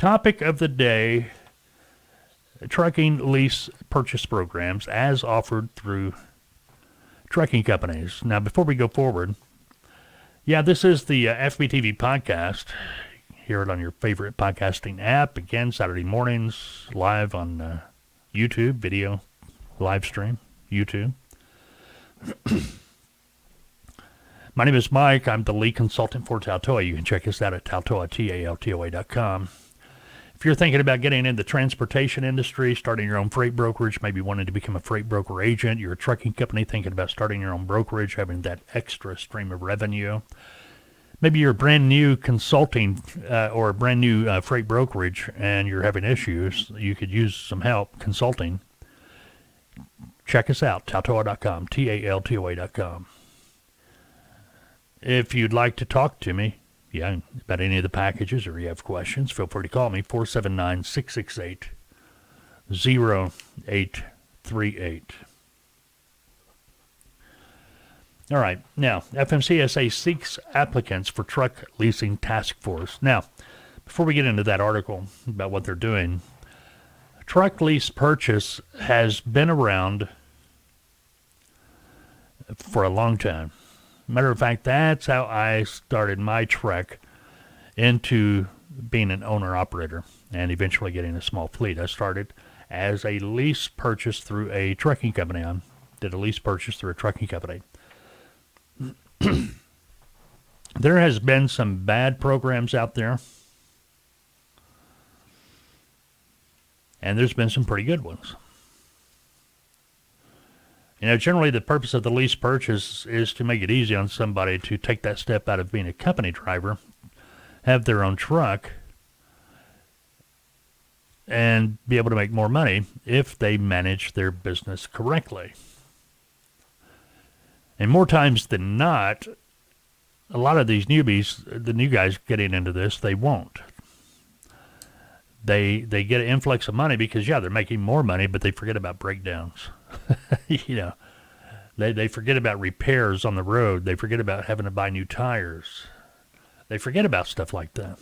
Topic of the day, trucking lease purchase programs as offered through trucking companies. Now, before we go forward, this is the FBTV Podcast. Hear it on your favorite podcasting app. Again, Saturday mornings, live on YouTube, video, live stream, YouTube. My name is Mike. I'm the lead consultant for Taltoa. You can check us out at Taltoa, TALTOA.com. If you're thinking about getting into the transportation industry, starting your own freight brokerage, maybe wanting to become a freight broker agent, you're a trucking company thinking about starting your own brokerage, having that extra stream of revenue. Maybe you're a brand new consulting or a brand new freight brokerage and you're having issues. You could use some help consulting. Check us out, Taltoa.com, TALTOA.com. If you'd like to talk to me, about any of the packages or you have questions, feel free to call me, 479-668-0838. All right, now, FMCSA seeks applicants for truck leasing task force. Now, before we get into that article about what they're doing, truck lease purchase has been around for a long time. Matter of fact, that's how I started my trek into being an owner-operator and eventually getting a small fleet. I started as a lease purchase through a trucking company. I did a lease purchase through a trucking company. There has been some bad programs out there, and there's been some pretty good ones. Generally the purpose of the lease purchase is to make it easy on somebody to take that step out of being a company driver, have their own truck, and be able to make more money if they manage their business correctly. And more times than not, a lot of these newbies, the new guys getting into this, they won't. They get an influx of money because, they're making more money, but they forget about breakdowns. They forget about repairs on the road. They forget about having to buy new tires. They forget about stuff like that.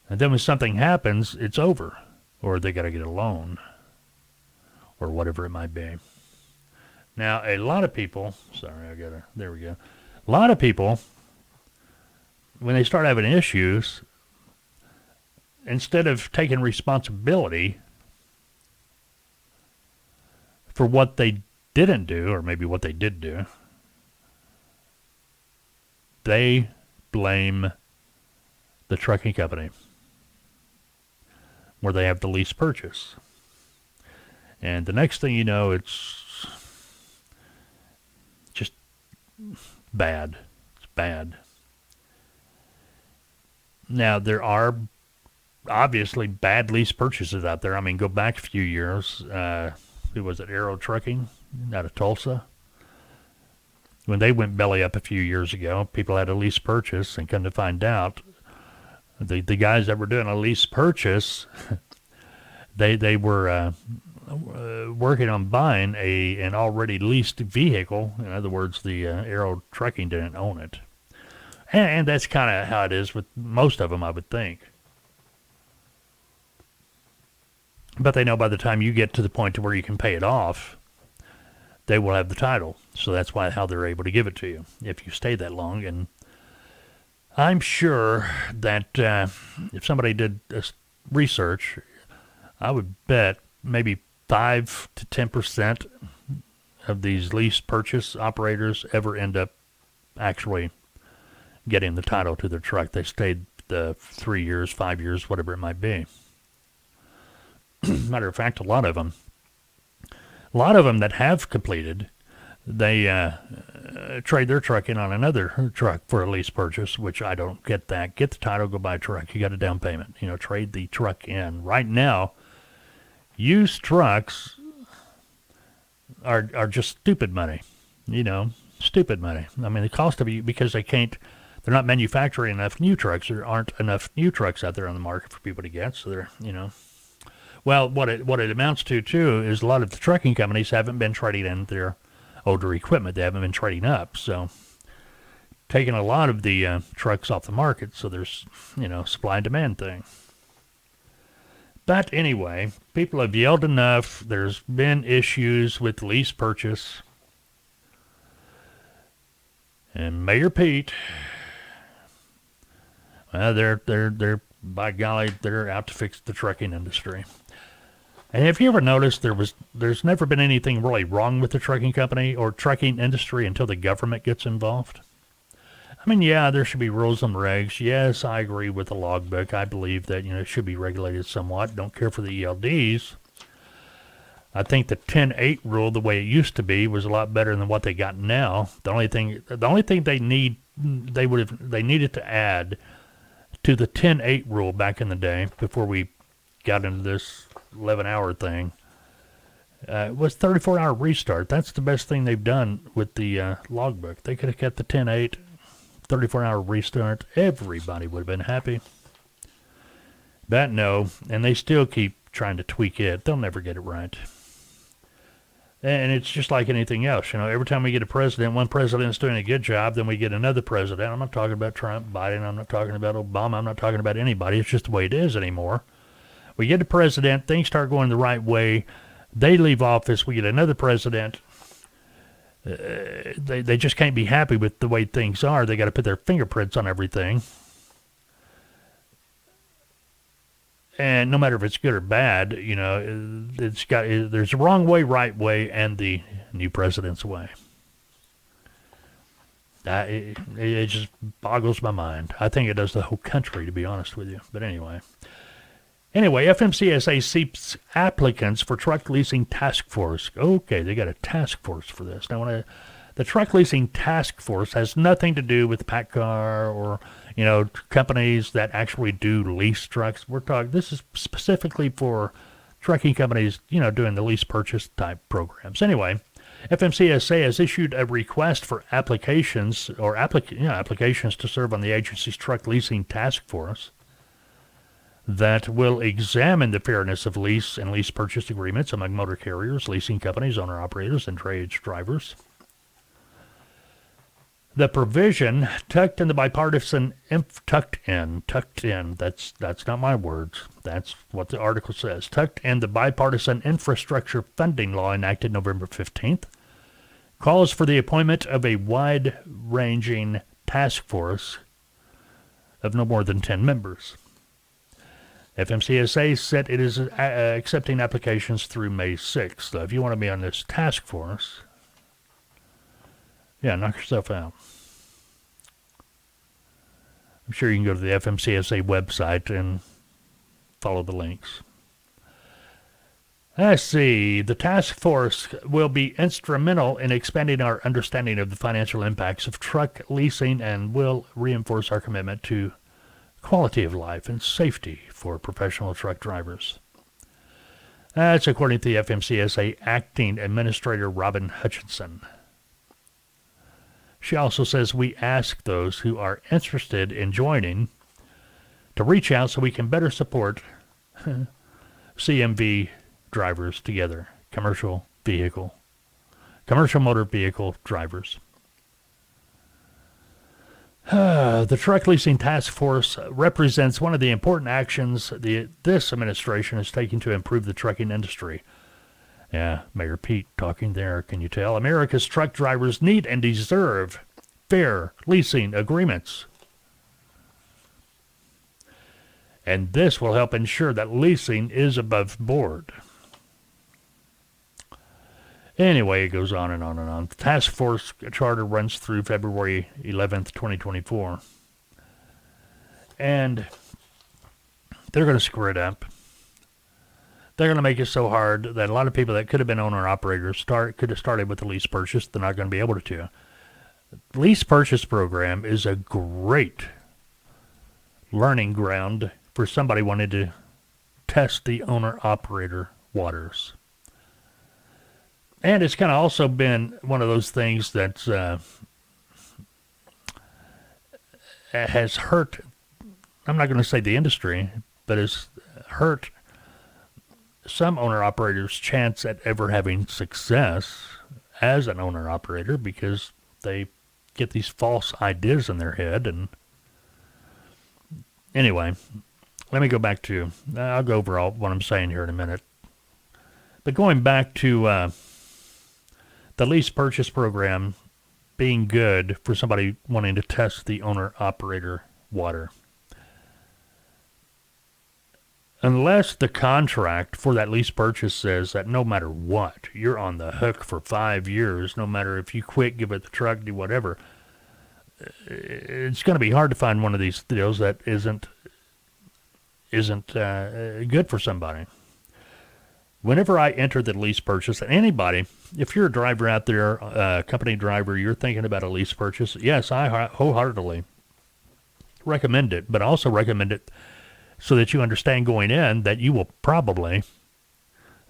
And then when something happens, it's over. Or they got to get a loan. Or whatever it might be. Now, a lot of people, there we go. A lot of people, when they start having issues, instead of taking responsibility for what they didn't do, or maybe what they did do, they blame the trucking company where they have the lease purchase. And the next thing you know, it's just bad. It's bad. Now, there are obviously bad lease purchases out there. I mean, go back a few years. Who was it? Aero Trucking out of Tulsa. When they went belly up a few years ago, people had a lease purchase, and come to find out, the guys that were doing a lease purchase, they were working on buying an already leased vehicle. In other words, the Aero Trucking didn't own it. And that's kind of how it is with most of them, I would think. But they know by the time you get to the point to where you can pay it off, they will have the title. So that's how they're able to give it to you if you stay that long. And I'm sure that if somebody did research, I would bet maybe 5 to 10% of these lease purchase operators ever end up actually getting the title to their truck. They stayed 3 years, 5 years, whatever it might be. Matter of fact, a lot of them that have completed, they trade their truck in on another truck for a lease purchase, which I don't get that. Get the title, go buy a truck. You got a down payment. Trade the truck in. Right now, used trucks are just stupid money. Stupid money. I mean, the cost of it, because they're not manufacturing enough new trucks. There aren't enough new trucks out there on the market for people to get, so they're, Well, what it amounts to, too, is a lot of the trucking companies haven't been trading in their older equipment. They haven't been trading up. So taken a lot of the trucks off the market, so there's, supply and demand thing. But anyway, people have yelled enough. There's been issues with lease purchase. And Mayor Pete, well, they're by golly, they're out to fix the trucking industry. And have you ever noticed there's never been anything really wrong with the trucking company or trucking industry until the government gets involved? I mean, yeah, there should be rules and regs. Yes, I agree with the logbook. I believe that, it should be regulated somewhat. Don't care for the ELDs. I think the 10-8 rule, the way it used to be, was a lot better than what they got now. The only thing they needed to add to the 10-8 rule back in the day, before we got into this 11-hour thing, was 34-hour restart. That's the best thing they've done with the logbook. They could have kept the 10-8, 34-hour restart. Everybody would have been happy. But no, and they still keep trying to tweak it. They'll never get it right. And it's just like anything else. Every time we get a president, one president's doing a good job, then we get another president. I'm not talking about Trump, Biden. I'm not talking about Obama. I'm not talking about anybody. It's just the way it is anymore. We get a president, things start going the right way. They leave office. We get another president. They just can't be happy with the way things are. They got to put their fingerprints on everything. And no matter if it's good or bad, there's a wrong way, right way, and the new president's way. It just boggles my mind. I think it does the whole country, to be honest with you. But anyway, FMCSA seeks applicants for truck leasing task force. Okay, they got a task force for this. Now, the truck leasing task force has nothing to do with PACCAR or companies that actually do lease trucks. This is specifically for trucking companies, doing the lease purchase type programs. Anyway, FMCSA has issued a request for applications to serve on the agency's truck leasing task force that will examine the fairness of lease and lease purchase agreements among motor carriers, leasing companies, owner-operators, and drayage drivers. The provision tucked in, that's not my words, that's what the article says, tucked in the bipartisan infrastructure funding law enacted November 15th, calls for the appointment of a wide-ranging task force of no more than 10 members. FMCSA said it is accepting applications through May 6th. So if you want to be on this task force, knock yourself out. I'm sure you can go to the FMCSA website and follow the links. Let's see. The task force will be instrumental in expanding our understanding of the financial impacts of truck leasing and will reinforce our commitment to quality of life and safety for professional truck drivers. That's according to the FMCSA Acting Administrator Robin Hutchinson. She also says we ask those who are interested in joining to reach out so we can better support CMV drivers together, commercial motor vehicle drivers. The Truck Leasing Task Force represents one of the important actions this administration is taking to improve the trucking industry. Yeah, Mayor Pete talking there, can you tell? America's truck drivers need and deserve fair leasing agreements. And this will help ensure that leasing is above board. Anyway, it goes on and on and on. The task force charter runs through February 11th, 2024. And they're going to screw it up. They're going to make it so hard that a lot of people that could have been owner-operators could have started with the lease purchase. They're not going to be able to. The lease purchase program is a great learning ground for somebody wanting to test the owner-operator waters. And it's kind of also been one of those things that has hurt, I'm not going to say the industry, but has hurt some owner-operators' chance at ever having success as an owner-operator because they get these false ideas in their head. And anyway, let me go back to, I'll go over all what I'm saying here in a minute. But going back to the lease purchase program being good for somebody wanting to test the owner-operator water. Unless the contract for that lease purchase says that no matter what, you're on the hook for 5 years, no matter if you quit, give it the truck, do whatever, it's going to be hard to find one of these deals that isn't good for somebody. Whenever I enter the lease purchase, anybody, if you're a driver out there, a company driver, you're thinking about a lease purchase, yes, I wholeheartedly recommend it, but I also recommend it so that you understand going in that you will probably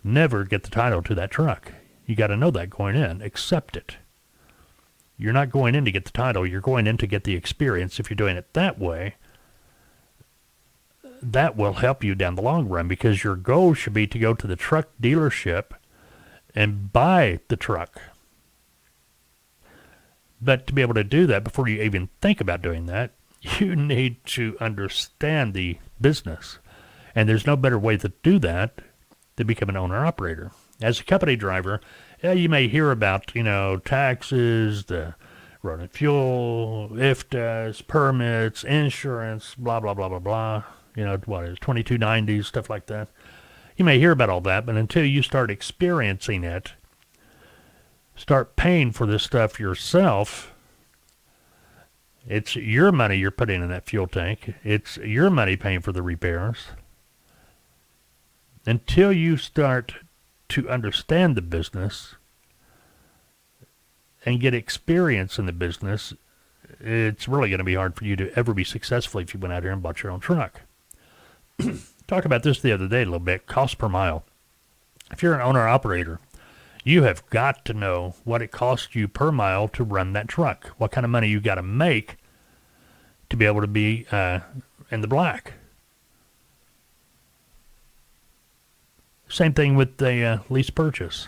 never get the title to that truck. You got to know that going in. Accept it. You're not going in to get the title. You're going in to get the experience. If you're doing it that way, that will help you down the long run, because your goal should be to go to the truck dealership and buy the truck. But to be able to do that, before you even think about doing that, you need to understand the business. And there's no better way to do that than become an owner-operator. As a company driver, you may hear about, taxes, the road and fuel, IFTAs, permits, insurance, blah, blah, blah, blah, blah. What is 2290s, stuff like that. You may hear about all that, but until you start experiencing it, start paying for this stuff yourself, it's your money you're putting in that fuel tank. It's your money paying for the repairs. Until you start to understand the business and get experience in the business, it's really going to be hard for you to ever be successful if you went out here and bought your own truck. Talked about this the other day a little bit, cost per mile. If you're an owner-operator, you have got to know what it costs you per mile to run that truck, what kind of money you got to make to be able to be in the black. Same thing with the lease purchase.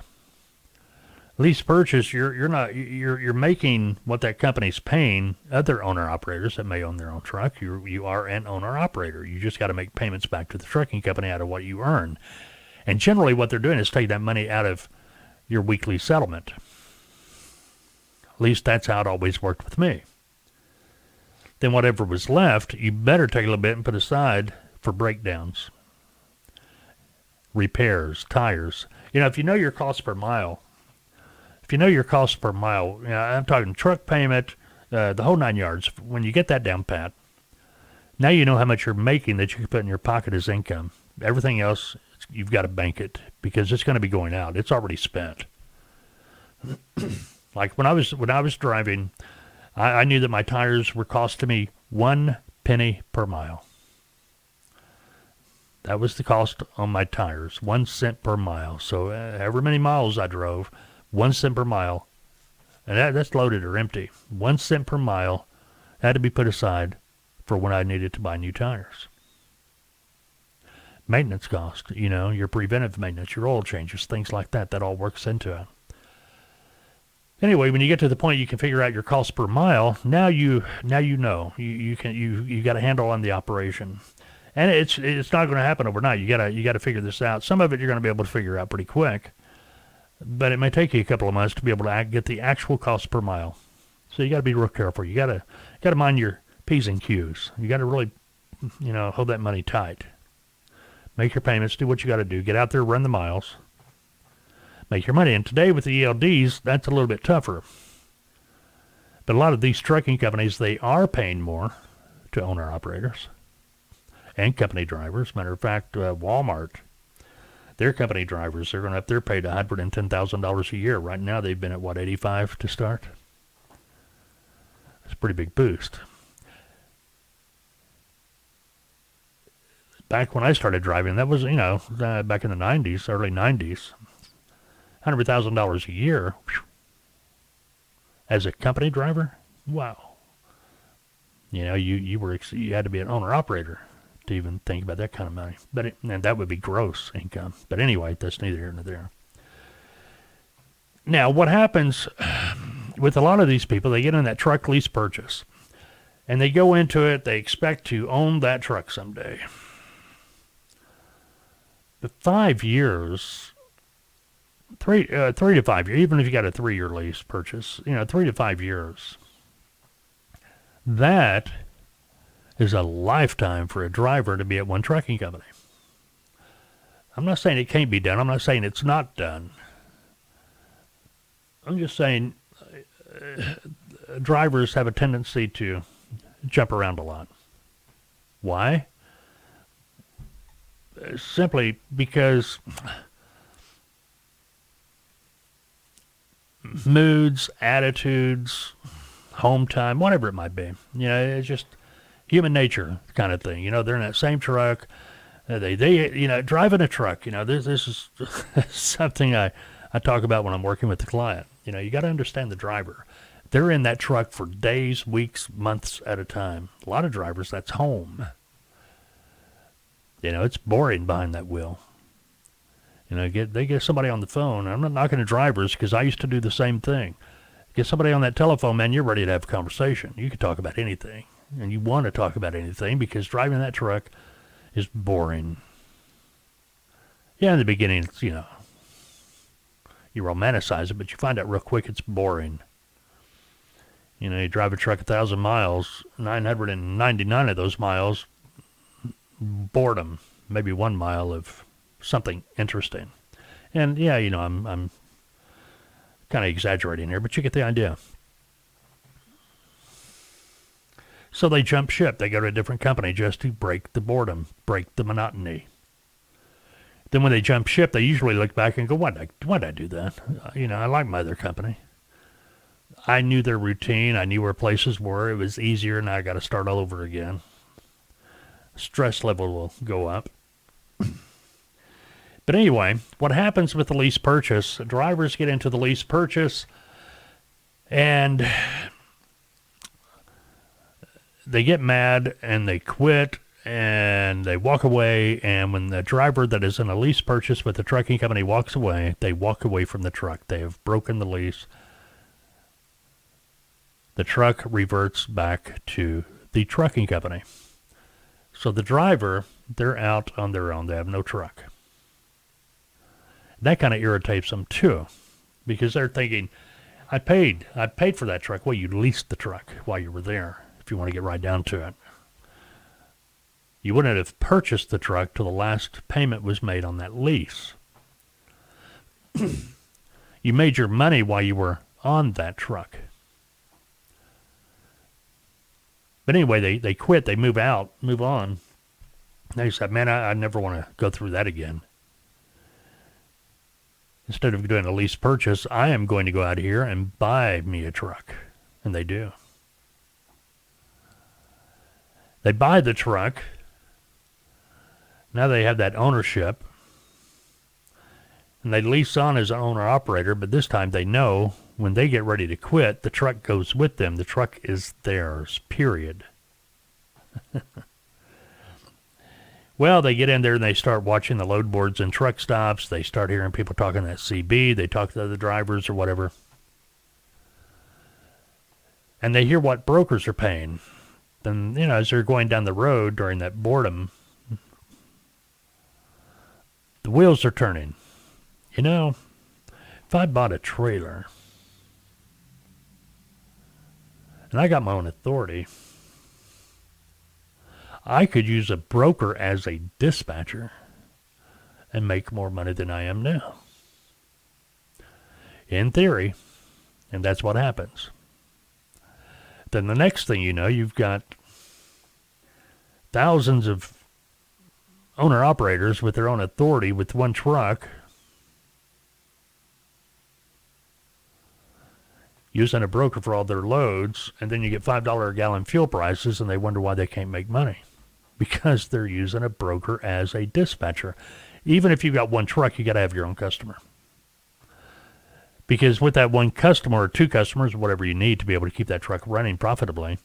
Lease purchase, you're making what that company's paying other owner-operators that may own their own truck. You are an owner-operator. You just got to make payments back to the trucking company out of what you earn. And generally what they're doing is taking that money out of your weekly settlement. At least that's how it always worked with me. Then whatever was left, you better take a little bit and put aside for breakdowns, repairs, tires. If you know your cost per mile, I'm talking truck payment, the whole 9 yards. When you get that down pat, now you know how much you're making that you can put in your pocket as income. Everything else, you've got to bank it because it's going to be going out. It's already spent. Like when I was driving, I knew that my tires were costing me 1 penny per mile. That was the cost on my tires, 1 cent per mile. So however many miles I drove, 1 cent per mile, and that's loaded or empty. 1 cent per mile had to be put aside for when I needed to buy new tires. Maintenance cost, your preventive maintenance, your oil changes, things like that all works into it. Anyway, when you get to the point you can figure out your cost per mile, now you know you got a handle on the operation, and it's not going to happen overnight. You got to figure this out. Some of it you're going to be able to figure out pretty quick. But it may take you a couple of months to be able to get the actual cost per mile. So you got to be real careful. You got to mind your P's and Q's. You got to really, hold that money tight. Make your payments. Do what you got to do. Get out there, run the miles. Make your money. And today with the ELDs, that's a little bit tougher. But a lot of these trucking companies, they are paying more to owner-operators and company drivers. Matter of fact, Walmart, their company drivers, they're going up there paid $110,000 a year. Right now, they've been at, $85 to start? That's a pretty big boost. Back when I started driving, that was, back in the 90s, early 90s, $100,000 a year. Whew. As a company driver, wow. You had to be an owner-operator to even think about that kind of money. And that would be gross income. But anyway, that's neither here nor there. Now, what happens with a lot of these people, they get in that truck lease purchase. And they go into it, they expect to own that truck someday. But 5 years, three to 5 years, even if you got a 3-year lease purchase, 3 to 5 years, that is a lifetime for a driver to be at one trucking company. I'm not saying it can't be done. I'm not saying it's not done. I'm just saying drivers have a tendency to jump around a lot. Why? Simply because moods, attitudes, home time, whatever it might be. It's just human nature kind of thing. They're in that same truck. They driving a truck. This is something I talk about when I'm working with the client. You got to understand the driver. They're in that truck for days, weeks, months at a time. A lot of drivers, that's home. It's boring behind that wheel. They get somebody on the phone. I'm not knocking the drivers because I used to do the same thing. Get somebody on that telephone, man, you're ready to have a conversation. You can talk about anything. And you want to talk about anything because driving that truck is boring. Yeah, in the beginning, it's, you romanticize it, but you find out real quick it's boring. You drive a truck 1,000 miles, 999 of those miles, boredom, maybe 1 mile of something interesting. And yeah, I'm kind of exaggerating here, but you get the idea. So they jump ship. They go to a different company just to break the boredom, break the monotony. Then when they jump ship, they usually look back and go, why'd I do that? I like my other company. I knew their routine. I knew where places were. It was easier. Now I got to start all over again. Stress level will go up. But anyway, what happens with the lease purchase, drivers get into the lease purchase and they get mad and they quit and they walk away. And when the driver that is in a lease purchase with the trucking company walks away, they walk away from the truck. They have broken the lease. The truck reverts back to the trucking company. So the driver, they're out on their own. They have no truck. That kind of irritates them too, because they're thinking, I paid for that truck. Well, you leased the truck while you were there, if you want to get right down to it. You wouldn't have purchased the truck till the last payment was made on that lease. You made your money while you were on that truck. But anyway, they quit, they move on. They said, man, I never want to go through that again. Instead of doing a lease purchase, I am going to go out here and buy me a truck. And they do. They buy the truck. Now they have that ownership. And they lease on as an owner-operator, but this time they know when they get ready to quit, the truck goes with them. The truck is theirs, period. Well, they get in there and they start watching the load boards and truck stops. They start hearing people talking at CB. They talk to other drivers or whatever. And they hear what brokers are paying. Then, as they're going down the road during that boredom, the wheels are turning. If I bought a trailer and I got my own authority, I could use a broker as a dispatcher and make more money than I am now. In theory, and that's what happens. Then the next thing you know, you've got thousands of owner-operators with their own authority with one truck using a broker for all their loads, and then you get $5 a gallon fuel prices, and they wonder why they can't make money. Because they're using a broker as a dispatcher. Even if you've got one truck, you got to have your own customer. Because with that one customer or two customers, whatever you need to be able to keep that truck running profitably,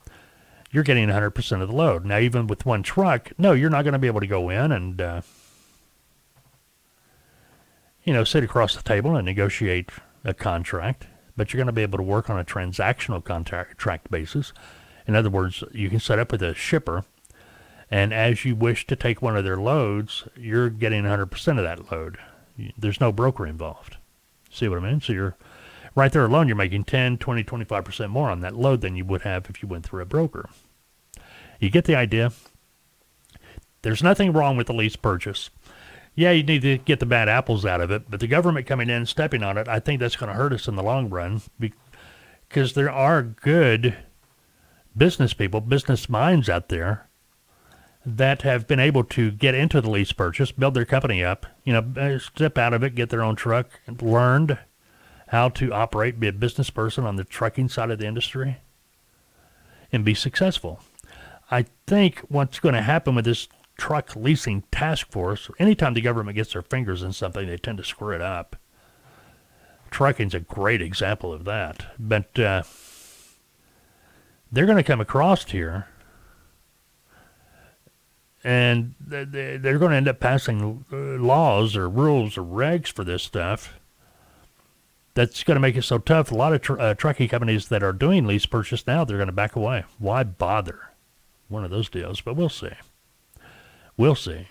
you're getting 100% of the load. Now, even with one truck, no, you're not going to be able to go in and, sit across the table and negotiate a contract but you're going to be able to work on a transactional contract basis. In other words, you can set up with a shipper, and as you wish to take one of their loads, you're getting 100% of that load. There's no broker involved. See what I mean? So you're right there alone, you're making 10, 20, 25% more on that load than you would have if you went through a broker. You get the idea? There's nothing wrong with the lease purchase. Yeah, you need to get the bad apples out of it, but the government coming in and stepping on it, I think that's going to hurt us in the long run, because there are good business people, business minds out there that have been able to get into the lease purchase, build their company up, step out of it, get their own truck, and learned how to operate, be a business person on the trucking side of the industry, and be successful. I think what's going to happen with this truck leasing task force, anytime the government gets their fingers in something, they tend to screw it up. Trucking's a great example of that. But they're going to come across here, and they're going to end up passing laws or rules or regs for this stuff that's going to make it so tough. A lot of trucking companies that are doing lease purchase now, they're going to back away. Why bother? One of those deals, but we'll see. We'll see.